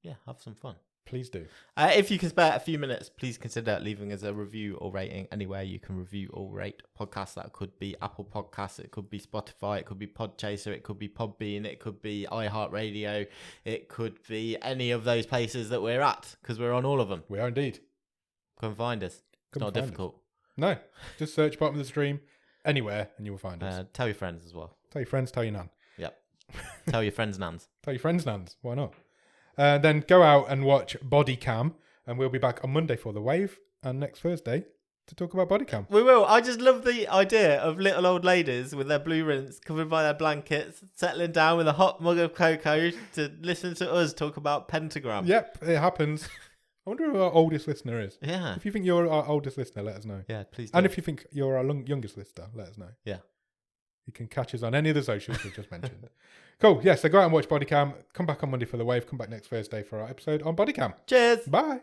yeah, have some fun. Please do. If you can spare a few minutes, please consider leaving us a review or rating anywhere you can review or rate podcasts. That could be Apple Podcasts, it could be Spotify, it could be Podchaser, it could be Podbean, it could be iHeartRadio, it could be any of those places that we're at, because we're on all of them. We are indeed. Come find us. It's not difficult. No, just search Bottom of the Stream anywhere and you will find us. Tell your friends as well. Tell your friends, tell your nan. Yep. Tell your friends' nans. Tell your friends' nans. Why not? Then go out and watch Body Cam, and we'll be back on Monday for The Wave and next Thursday to talk about Body Cam. We will. I just love the idea of little old ladies with their blue rinse covered by their blankets, settling down with a hot mug of cocoa to listen to us talk about Pentagram. Yep, it happens. I wonder who our oldest listener is. Yeah. If you think you're our oldest listener, let us know. Yeah, please do. And if you think you're our youngest listener, let us know. Yeah. You can catch us on any of the socials we've just mentioned. Cool. Yeah, so go out and watch Body Cam. Come back on Monday for The Wave. Come back next Thursday for our episode on Body Cam. Cheers. Bye.